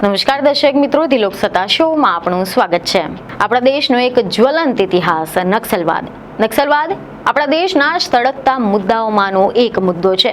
નમસ્કાર દર્શક મિત્રો, દિલોક સત્તા શોમાં આપનું સ્વાગત છે। આપણા દેશનો એક જ્વલંત ઇતિહાસ નક્સલવાદ આપણા દેશના સળગતા મુદ્દાઓમાંનો એક મુદ્દો છે।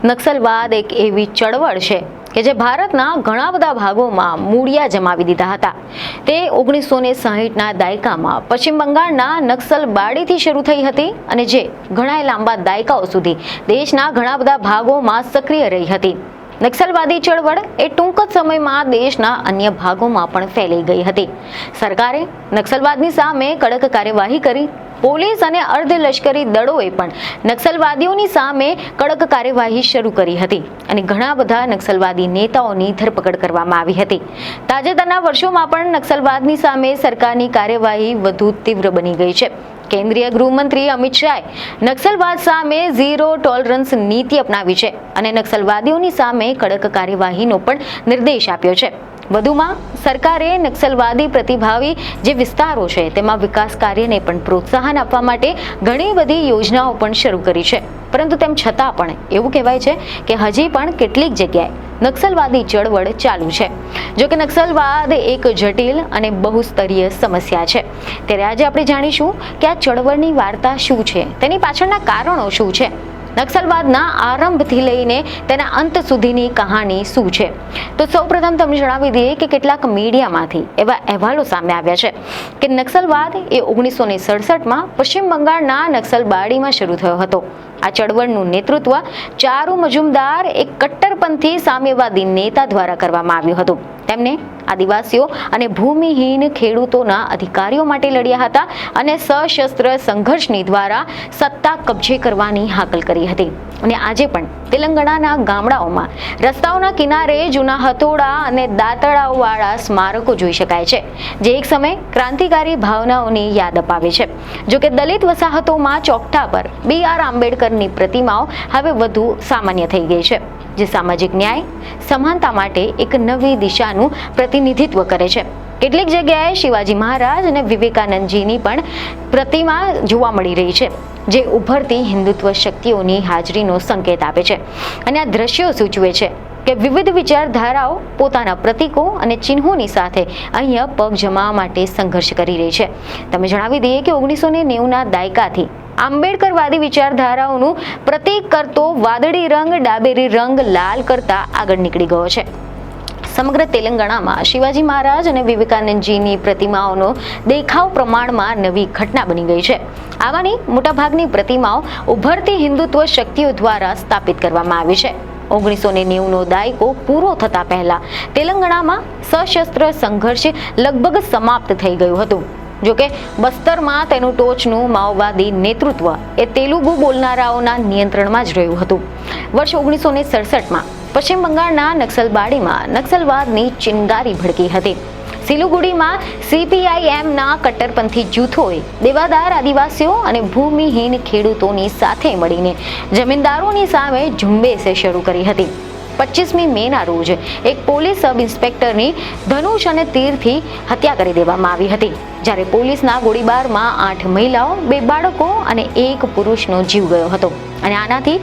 નક્સલવાદ એક એવી ચળવળ છે કે જે ભારતના ઘણા બધા ભાગોમાં મૂળિયા જમાવી દીધા હતા। તે 1960ના દાયકામાં પશ્ચિમ બંગાળના નક્સલબાડીથી શરૂ થઈ હતી અને જે ઘણા લાંબા દાયકાઓ સુધી દેશના ઘણા બધા ભાગોમાં સક્રિય રહી હતી। નક્સલવાદી ચળવળ એ ટૂંક જ સમયમાં દેશના અન્ય ભાગોમાં પણ ફેલાઈ ગઈ હતી। સરકારે નક્સલવાદની સામે કડક કાર્યવાહી કરી। પોલીસ અને અર્ધલશ્કરી દળોએ પણ નક્સલવાદીઓની સામે કડક કાર્યવાહી શરૂ કરી હતી અને ઘણા બધા નક્સલવાદી નેતાઓની ધરપકડ કરવામાં આવી હતી। તાજેતરના વર્ષોમાં પણ નક્સલવાદની સામે સરકારની કાર્યવાહી વધુ તીવ્ર બની ગઈ છે। કેન્દ્રીય ગૃહમંત્રી અમિત શાહે નક્સલવાદ સામે ઝીરો ટોલરન્સ નીતિ અપનાવી છે અને નક્સલવાદીઓની સામે કડક કાર્યવાહીનો પણ નિર્દેશ આપ્યો છે। વધુમાં સરકારે નક્સલવાદી પ્રતિભાવી જે વિસ્તારો છે તેમાં વિકાસ કાર્યને પણ પ્રોત્સાહન આપવા માટે ઘણી બધી યોજનાઓ પણ શરૂ કરી છે। પરંતુ તેમ છતાં પણ એવું કહેવાય છે કે હજી પણ કેટલીક જગ્યાએ નક્સલવાદી ચળવળ ચાલુ છે। જો કે નક્સલવાદ એક જટિલ અને બહુસ્તરીય સમસ્યા છે, ત્યારે આજે આપણે જાણીશું કે આ ચળવળની વાર્તા શું છે, તેની પાછળના કારણો શું છે, નક્સલવાદના આરંભથી લઈને તેના અંત સુધીની કહાની શું છે। તો સૌપ્રથમ તમને જણાવી દઈએ કે કેટલાક મીડિયામાંથી એવા અહેવાલો સામે આવ્યા છે કે નક્સલવાદ એ 1967માં પશ્ચિમ બંગાળના નક્સલબાડીમાં શરૂ થયો હતો। આ ચળવળનું નેતૃત્વ ચારુ મજુમદાર એક કટ્ટરપંથી સામ્યવાદી નેતા દ્વારા કરવામાં આવ્યું હતું। તેમને આદિવાસીઓ અને ભૂમિહીન ખેડૂતોના અધિકારીઓ માટે લડ્યા હતા અને સશસ્ત્ર સંઘર્ષની દ્વારા સત્તા કબજે કરવાની હાકલ કરી હતી। અને આજે પણ તેલંગાણાના ગામડાઓમાં રસ્તાઓના કિનારે જૂના હથોડા અને દાંતડાઓવાળા સ્મારકો જોઈ શકાય છે, જે એક સમય ક્રાંતિકારી ભાવનાઓની યાદ અપાવે છે। જોકે દલિત વસાહતોમાં ચોકઠા પર BR આંબેડકરની પ્રતિમાઓ હવે વધુ સામાન્ય થઈ ગઈ છે, જે સામાજિક ન્યાય સમાનતા માટે એક નવી દિશાનું પ્રતિનિધિત્વ કરે છે। કેટલીક જગ્યાએ શિવાજી મહારાજ અને વિવેકાનંદજીની પણ પ્રતિમા જોવા મળી રહી છે, જે ઉભરતી હિન્દુત્વ શક્તિઓની હાજરીનો સંકેત આપે છે। અને આ દ્રશ્યો સૂચવે છે કે વિવિધ વિચારધારાઓ પોતાના પ્રતીકો અને ચિહ્નોની સાથે અહીંયા પગ જમાવવા માટે સંઘર્ષ કરી રહી છે। તમે જણાવી દઈએ કે 1990ના દાયકાથી આંબેડકરવાદી વિચારધારાઓનું પ્રતીક કરતો વાદળી રંગ ડાબેરી રંગ લાલ કરતા આગળ નીકળી ગયો છે। સમગ્ર તેલંગાણામાં શિવાજી મહારાજ અને વિવેકાનંદજીની પ્રતિમાઓનો દેખાવ પ્રમાણમાં નવી ઘટના બની ગઈ છે। આમાંની મોટાભાગની પ્રતિમાઓ ઉભરતી હિન્દુત્વ શક્તિઓ દ્વારા સ્થાપિત કરવામાં આવી છે। 1990નો દાયકો પૂરો થતા પહેલા તેલંગાણામાં સશસ્ત્ર સંઘર્ષ લગભગ સમાપ્ત થઈ ગયું હતું। જોકે બસ્તરમાં તેનું ટોચનું માઓવાદી નેતૃત્વ એ તેલુગુ બોલનારાઓના નિયંત્રણમાં જ રહ્યું હતું। વર્ષ 1967માં પશ્ચિમ બંગાળના નક્સલબાડીમાં નક્સલવાદની ચિનગારી ભડકી હતી। સિલિગુડીમાં CPIMના કટ્ટરપંથી જૂથોએ દેવાદાર આદિવાસીઓ અને ભૂમિહીન ખેડૂતોની સાથે મળીને જમીનદારોની સામે ઝુંબેશ શરૂ કરી હતી। 25મી મેના રોજ એક પોલીસ સબ ઇન્સ્પેક્ટરની ધનુષ અને તીરથી હત્યા કરી દેવામાં આવી હતી, જ્યારે પોલીસના ગોળીબારમાં 8 મહિલાઓ, 2 બાળકો અને 1 પુરુષનો જીવ ગયો હતો। અને આનાથી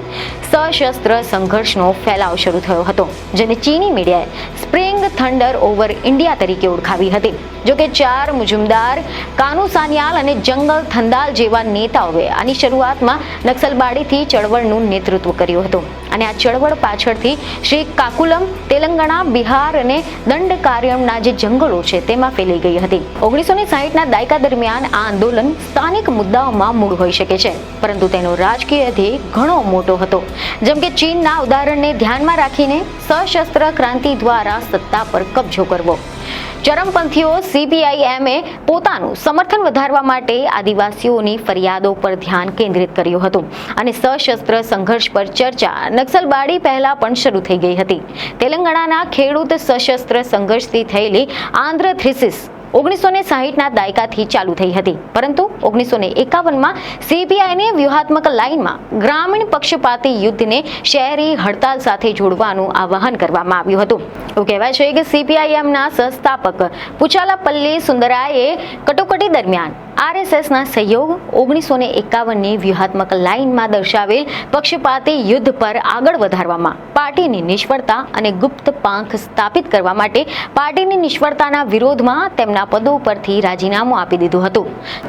સશસ્ત્ર સંઘર્ષનો ફેલાવ શરૂ થયો હતો, જેને ચીની મીડિયાએ સ્પ્રિંગ થંડર ઓવર ઇન્ડિયા તરીકે ઓળખાવી હતી। જોકે ચાર મુજુમદાર, કાનુ સાન્યાલ અને જંગલ થંદાલ જેવા નેતાઓએ આની શરૂઆતમાં નક્સલબાડીથી ચળવળનું નેતૃત્વ કર્યું હતું। અને આ ચળવળ પાછળથી શ્રી કાકુલમ, તેલંગાણા, બિહાર અને દંડકારણ્યના જે જંગલો છે તેમાં ફેલાઈ ગઈ હતી। 1960ના દાયકા દરમિયાન આ આંદોલન સ્થાનિક મુદ્દાઓમાં મૂળ હોઈ શકે છે, પરંતુ તેનો રાજકીય ધ્યેય ઘણો મોટો હતો, જેમ કે ચીનના ઉદાહરણને ધ્યાનમાં રાખીને સશસ્ત્ર ક્રાંતિ દ્વારા સત્તા પર કબજો કરવો। ચરમપંથીઓ CPIMએ પોતાનું સમર્થન વધારવા માટે આદિવાસીઓની ફરિયાદો પર ધ્યાન કેન્દ્રિત કર્યું હતું અને સશસ્ત્ર સંઘર્ષ પર ચર્ચા નક્સલબાડી પહેલા પણ શરૂ થઈ ગઈ હતી। તેલંગાણાના ખેડૂત સશસ્ત્ર સંઘર્ષથી થયેલી આંધ્ર થ્રીસીસ 1960ના દાયકાથી ચાલુ થઈ હતી, પરંતુ 1951માં CPIને વ્યૂહાત્મક લાઇનમાં ગ્રામીણ પક્ષપાતી યુદ્ધને શહેરી હડતાલ સાથે જોડવાનું આહ્વાન કરવામાં આવ્યું હતું। એવું કહેવાય છે કે CPIMના સંસ્થાપક પુચાલાપલ્લી સુંદરાએ કટોકટી દરમિયાન RSSના સહયોગ 1951ની વ્યૂહાત્મક લાઇનમાં દર્શાવેલ પક્ષપાતી યુદ્ધ પર આગળ વધારવામાં પાર્ટીની નિષ્ફળતા અને ગુપ્ત પાંખ સ્થાપિત કરવા માટે પાર્ટીની નિષ્ફળતાના વિરોધમાં તેમના પદો પરથી રાજીનામું આપી દીધું હતું.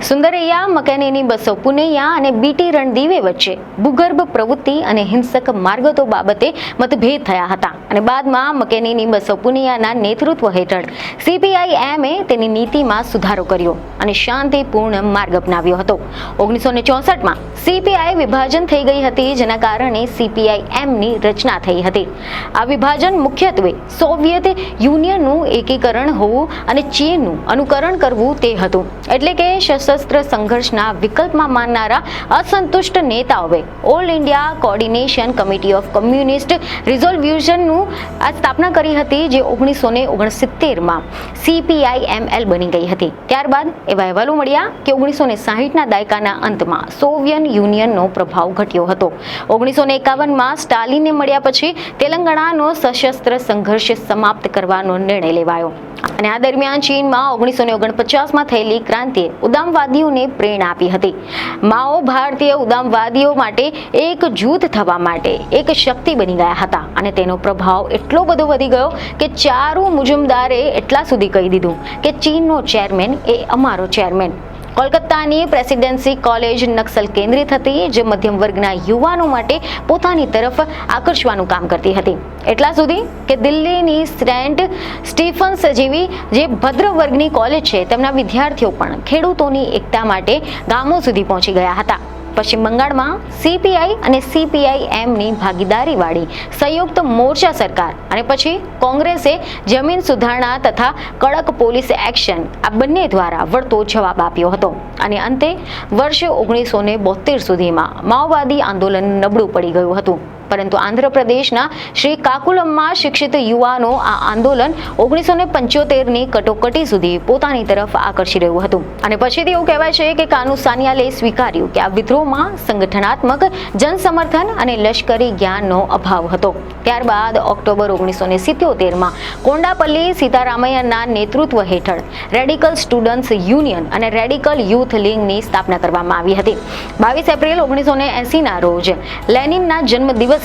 સુંદરૈયા મકેનીની બસો પુનૈયા અને BT રણદીવે વચ્ચે ભૂગર્ભ પ્રવૃત્તિ અને હિંસક માર્ગતો બાબતે મતભેદ થયા હતા અને બાદમાં મકેનીની બસો પુનૈયાના નેતૃત્વ હેઠળ CPIMએ તેની નીતિમાં સુધારો કર્યો અને શાંતિપૂર્ણ માર્ગ અપનાવ્યો હતો. 1964માં CPI વિભાજન થઈ ગઈ હતી, જેના કારણે CPIMની રચના થઈ હતી. આ વિભાજન મુખ્યત્વે સોવિયત યુનિયનનું એકીકરણ હોવું અને ચીનનું અનુકરણ કરવું તે હતું. એટલે કે સશસ્ત્ર સંઘર્ષના વિકલ્પમાં માનનારા અસંતુષ્ટ નેતાઓએ all India coordination committee of communist રિઝોલ્યુશનનું આ સ્થાપના કરી હતી, જે 1969માં CPIML બની ગઈ હતી. ત્યારબાદ એવા અહેવાલો મળ્યા કે 1960ના દાયકાના અંતમાં સોવિયત યુનિયનનો પ્રભાવ ઘટ્યો હતો. 1951માં સ્ટાલિનને મળ્યા પછી તેલંગાણાનો સશસ્ત્ર સંઘર્ષ સમાપ્ત કરવાનો નિર્ણય લેવાયો અને આ દરમિયાન ચીનમાં 1949માં થયેલી ક્રાંતિએ ઉદામવાદીઓને પ્રેરણા આપી હતી. માઓ ભારતીય ઉદામવાદીઓ માટે એક જૂથ થવા માટે એક શક્તિ બની ગયા હતા અને તેનો પ્રભાવ એટલો બધો વધી ગયો કે ચારુ મુજુમદારે એટલા સુધી કહી દીધું કે ચીનનો ચેરમેન એ અમારો ચેરમેન. કોલકાતાની પ્રેસિડેન્સી કોલેજ નક્સલ કેન્દ્રિત હતી, જે મધ્યમ વર્ગના યુવાનો માટે પોતાની તરફ આકર્ષવાનું કામ કરતી હતી. એટલા સુધી કે દિલ્હીની સેન્ટ સ્ટીફન્સ જેવી જે ભદ્ર વર્ગની કોલેજ છે, તેમના વિદ્યાર્થીઓ પણ ખેડૂતોની એકતા માટે ગામો સુધી પહોંચી ગયા હતા. પશ્ચિમ બંગાળમાં CPI અને CPIMની ભાગીદારીવાળી સંયુક્ત મોરચા સરકાર અને પછી કોંગ્રેસે જમીન સુધારણા તથા કડક પોલીસ એક્શન આ બંને દ્વારા વળતો જવાબ આપ્યો હતો અને અંતે વર્ષ 1972 સુધીમાં માઓવાદી આંદોલન નબળું પડી ગયું હતું. પરંતુ આંધ્રપ્રદેશના શ્રી કાકુલમમાં શિક્ષિત યુવાનો આ આંદોલન 1975ની કટોકટી સુધી પોતાની તરફ આકર્ષી રહ્યું હતું અને પછીથી એવું કહેવાય છે કે કાનુ સાન્યાલે સ્વીકાર્યું કે આ વિદ્રોહમાં સંગઠનાત્મક જનસમર્થન અને લશ્કરી જ્ઞાનનો અભાવ હતો. ત્યારબાદ ઓક્ટોબર 1977માં કોંડાપલ્લી સીતારામૈયાના નેતૃત્વ હેઠળ રેડિકલ સ્ટુડન્ટ્સ યુનિયન અને રેડિકલ યુથ લીગની સ્થાપના કરવામાં આવી હતી. 22 એપ્રિલ 1980ના રોજ લેનિનના જન્મદિવસે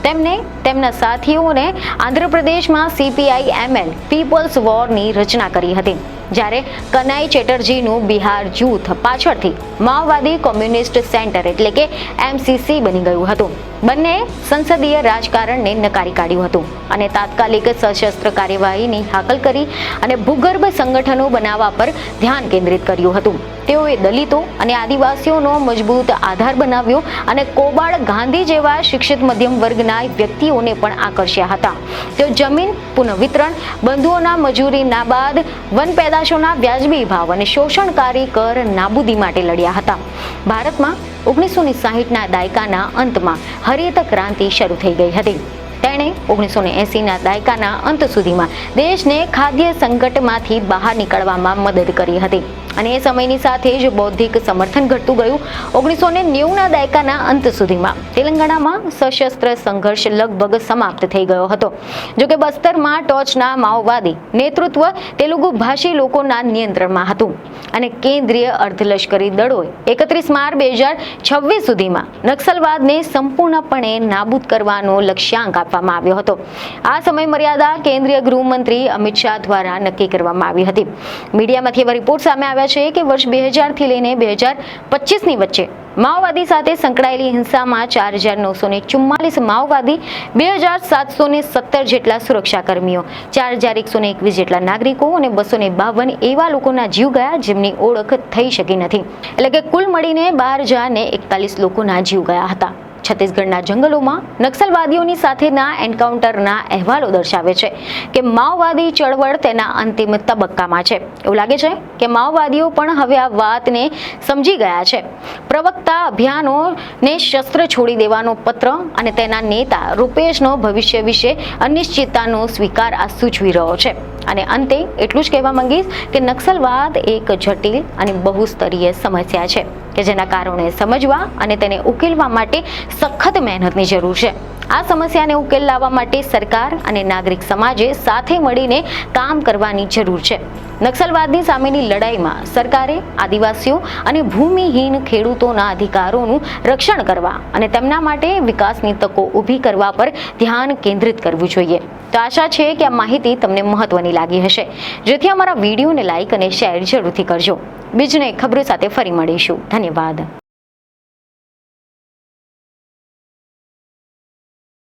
તેમને તેમના સાથીઓને આંધ્રપ્રદેશમાં CPIML પીપલ્સ વોરની રચના કરી હતી, જ્યારે કનાઈ ચેટર્જીનું બિહાર જૂથ પાછળથી માઓવાદી કોમ્યુનિસ્ટ સેન્ટર એટલે કે MCC બની ગયું હતું. બંને સંસદીય રાજકારણને નકારી કાઢ્યું હતું અને તાત્કાલિક સશસ્ત્ર કાર્યવાહીની હાકલ કરી અને ભૂગર્ભ સંગઠનો બનાવવા પર ધ્યાન કેન્દ્રિત કર્યું હતું. તેઓએ દલિતો અને આદિવાસીઓનો મજબૂત આધાર બનાવ્યો અને કોબાડ ગાંધી જેવા શિક્ષિત મધ્યમ વર્ગના વ્યક્તિઓને પણ આકર્ષ્યા હતા. તેઓ જમીન પુનઃવિતરણ, બંધુઓના મજૂરી નાબાદ, વન પેદાશોના વ્યાજબી ભાવ અને શોષણકારી કર નાબૂદી માટે લડ્યા હતા. ભારતમાં 1960ના દાયકાના અંતમાં હરિત ક્રાંતિ શરૂ થઈ ગઈ હતી. તેણે 1980ના દાયકાના અંત સુધીમાં દેશને ખાદ્ય સંકટમાંથી બહાર નીકળવામાં મદદ કરી હતી અને એ સમયની સાથે જ બૌદ્ધિક સમર્થન ઘટતું ગયું. 1990ના દાયકાના અંત સુધીમાં તેલંગાણામાં સશસ્ત્ર સંઘર્ષ લગભગ સમાપ્ત થઈ ગયો હતો. જોકે બસ્તરમાં ટોચના માઓવાદી નેતૃત્વ તેલુગુ ભાષી લોકોના નિયંત્રણમાં હતું અને કેન્દ્રીય અર્ધલશ્કરી દળોએ 31 માર્ચ 2026 સુધીમાં નક્સલવાદને સંપૂર્ણપણે નાબૂદ કરવાનો લક્ષ્યાંક આપવામાં આવ્યો હતો. આ સમય મર્યાદા કેન્દ્રીય ગૃહમંત્રી અમિત શાહ દ્વારા નક્કી કરવામાં આવી હતી. મીડિયામાંથી એવા રિપોર્ટ સામે આવ્યા છે કે વર્ષ 2000થી લઈને 2025ની વચ્ચે માઓવાદી સાથે સંકળાયેલી હિંસામાં 4944 માઓવાદી, 2717 જેટલા સુરક્ષાકર્મીઓ, 4121 જેટલા નાગરિકો અને 252 એવા લોકોના જીવ ગયા જેમની ઓળખ થઈ શકી નથી. એટલે કે કુલ મળીને 12,041 લોકોના જીવ ગયા હતા. છત્તીસગઢના જંગલોમાં નક્સલવાદીઓની સાથેના એન્કાઉન્ટરના અહેવાલો દર્શાવે છે કે માઓવાદી ચળવળ તેના અંતિમ તબક્કામાં છે. એવું લાગે છે કે માઓવાદીઓ પણ હવે આ વાતને સમજી ગયા છે. પ્રવક્તા અભિયાનોને શસ્ત્ર છોડી દેવાનો પત્ર અને તેના નેતા રૂપેશનો ભવિષ્ય વિશે અનિશ્ચિતતાનો સ્વીકાર આ સૂચવી રહ્યો છે. અને અંતે એટલું જ કહેવા માંગીશ કે નક્સલવાદ એક જટિલ અને બહુસ્તરીય સમસ્યા છે કે જેના કારણે સમજવા અને તેને ઉકેલવા માટે સખત મહેનતની જરૂર છે. આ સમસ્યાને ઉકેલ લાવવા માટે સરકાર અને નાગરિક સમાજે સાથે મળીને કામ કરવાની જરૂર છે. નક્સલવાદની સામેની લડાઈમાં સરકારે આદિવાસીઓ અને ભૂમિહીન ખેડૂતોના અધિકારોનું રક્ષણ કરવા અને તેમના માટે વિકાસની તકો ઊભી કરવા પર ધ્યાન કેન્દ્રિત કરવું જોઈએ. તો આશા છે કે આ માહિતી તમને મહત્વની લાગી હશે, જેથી અમારા વિડીયોને લાઈક અને શેર જરૂરથી કરજો. બીજને ખબરો સાથે ફરી મળીશું. ધન્યવાદ.